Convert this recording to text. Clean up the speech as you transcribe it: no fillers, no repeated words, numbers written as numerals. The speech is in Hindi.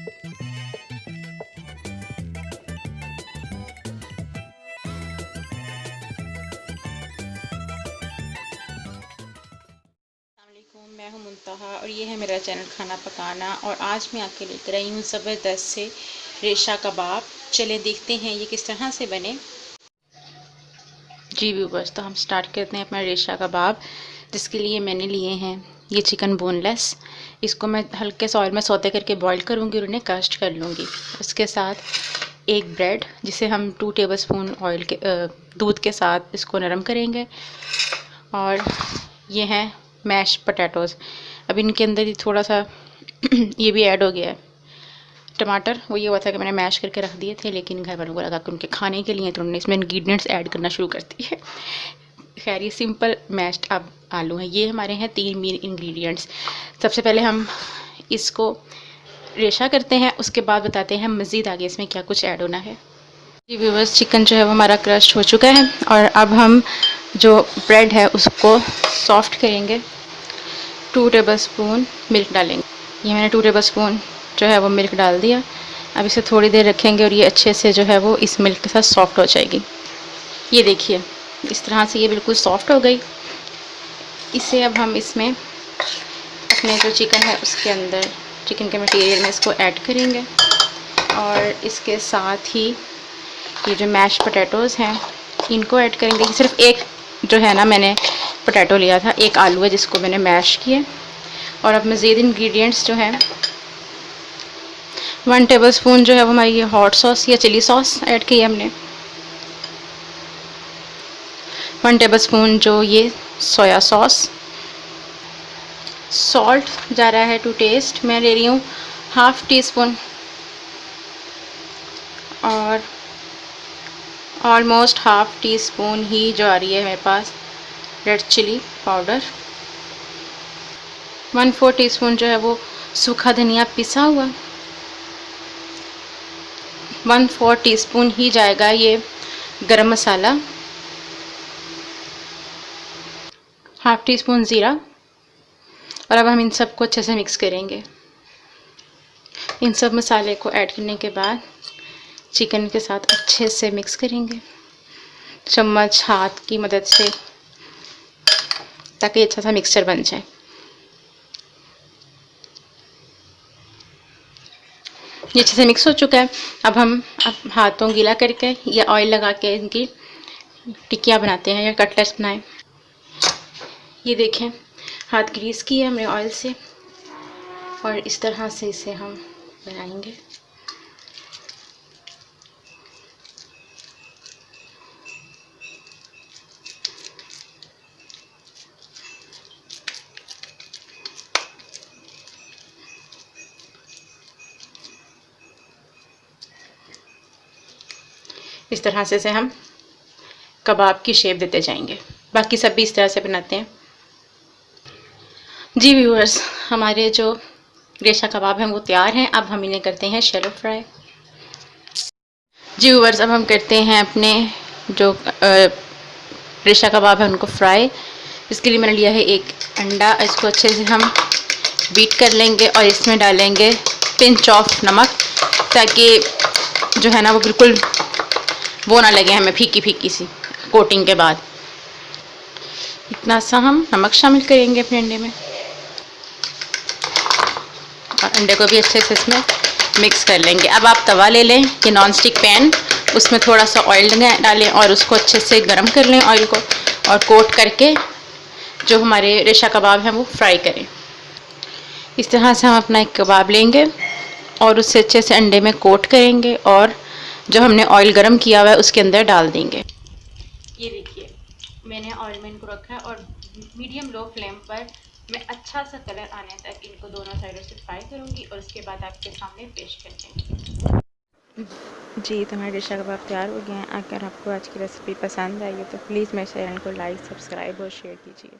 अस्सलामुअलैकुम, मैं हूं मुंतहा और ये है मेरा चैनल खाना पकाना। और आज मैं आपके लेकर आई हूँ ज़बरदस्त से रेशा कबाब। चलें देखते हैं ये किस तरह से बने। जी व्यूवर्स, तो हम स्टार्ट करते हैं अपना रेशा कबाब, जिसके लिए मैंने लिए हैं ये चिकन बोनलेस। इसको मैं हल्के से ऑयल में सौते करके बॉईल करूँगी और उन्हें कास्ट कर लूँगी। उसके साथ एक ब्रेड, जिसे हम 2 टेबलस्पून ऑयल के दूध के साथ इसको नरम करेंगे। और ये हैं मैश पोटैटोज़। अब इनके अंदर ही थोड़ा सा ये भी ऐड हो गया है टमाटर। वो ये हुआ था कि मैंने मैश करके रख दिए थे, लेकिन घर वालों को लगा कि उनके खाने के लिए तो उन्होंने इसमें इंग्रेडिएंट्स ऐड करना शुरू कर दिए। खैर, ये सिंपल मैश्ड अब आलू हैं। ये हमारे हैं 3 मेन इंग्रेडिएंट्स। सबसे पहले हम इसको रेशा करते हैं, उसके बाद बताते हैं मज़ीद आगे इसमें क्या कुछ ऐड होना है। जी व्यूअर्स, चिकन जो है वो हमारा क्रश हो चुका है और अब हम जो ब्रेड है उसको सॉफ्ट करेंगे। 2 टेबलस्पून मिल्क डालेंगे। ये मैंने 2 टेबलस्पून जो है वो मिल्क डाल दिया। अब इसे थोड़ी देर रखेंगे और ये अच्छे से जो है वो इस मिल्क के साथ सॉफ्ट हो जाएगी। ये देखिए, इस तरह से ये बिल्कुल सॉफ्ट हो गई। इसे अब हम इसमें अपने जो चिकन है उसके अंदर, चिकन के मटेरियल में इसको ऐड करेंगे। और इसके साथ ही ये जो मैश पोटैटोज़ हैं इनको ऐड करेंगे। सिर्फ एक जो है ना, मैंने पोटैटो लिया था, एक आलू है जिसको मैंने मैश किया। और अब मज़ीद इंग्रेडिएंट्स जो हैं, 1 टेबलस्पून जो है वो हमारी ये हॉट सॉस या चिली सॉस ऐड की है हमने। 1 टेबलस्पून जो ये सोया सॉस। सॉल्ट जा रहा है टू टेस्ट, मैं ले रही हूँ 1/2 टीस्पून। और ऑलमोस्ट 1/2 टीस्पून ही जो आ रही है मेरे पास रेड चिली पाउडर। 1/4 टीस्पून जो है वो सूखा धनिया पिसा हुआ। 1/4 टीस्पून ही जाएगा ये गरम मसाला। 1/2 टीस्पून ज़ीरा। और अब हम इन सब को अच्छे से मिक्स करेंगे। इन सब मसाले को ऐड करने के बाद चिकन के साथ अच्छे से मिक्स करेंगे चम्मच हाथ की मदद से, ताकि अच्छा सा मिक्सचर बन जाए। ये अच्छे से मिक्स हो चुका है। अब हम हाथों गीला करके या ऑयल लगा के इनकी टिक्कियाँ बनाते हैं या कटलेट्स बनाएं। ये देखें, हाथ ग्रीस किए हमने ऑयल से और इस तरह से इसे हम बनाएंगे। इस तरह से हम कबाब की शेप देते जाएंगे। बाकी सब भी इस तरह से बनाते हैं। जी व्यूअर्स, हमारे जो रेशा कबाब हैं वो तैयार हैं। अब हम इन्हें करते हैं शैलो फ्राई। जी व्यूअर्स, अब हम करते हैं अपने जो रेशा कबाब है उनको फ्राई। इसके लिए मैंने लिया है एक अंडा। इसको अच्छे से हम बीट कर लेंगे और इसमें डालेंगे पिंच ऑफ नमक, ताकि जो है ना वो बिल्कुल वो ना लगे हमें फीकी फीकी सी कोटिंग के बाद। इतना सा हम नमक शामिल करेंगे अपने अंडे में और अंडे को भी अच्छे से इसमें मिक्स कर लेंगे। अब आप तवा ले लें, ये नॉन स्टिक पैन, उसमें थोड़ा सा ऑयल डालें और उसको अच्छे से गर्म कर लें ऑयल को, और कोट करके जो हमारे रेशा कबाब हैं वो फ्राई करें। इस तरह से हम अपना एक कबाब लेंगे और उससे अच्छे से अंडे में कोट करेंगे और जो हमने ऑयल गरम किया हुआ है उसके अंदर डाल देंगे। ये देखिए, मैंने ऑयल में इनको रखा है और मीडियम लो फ्लेम पर मैं अच्छा सा कलर आने तक इनको दोनों साइडों से फ्राई करूँगी और उसके बाद आपके सामने पेश कर देंगे। जी, तो हमारे रेशा कबाब तैयार हो गए हैं। अगर आपको आज की रेसिपी पसंद आई है तो प्लीज़ मेरे चैनल को लाइक, सब्सक्राइब और शेयर कीजिए।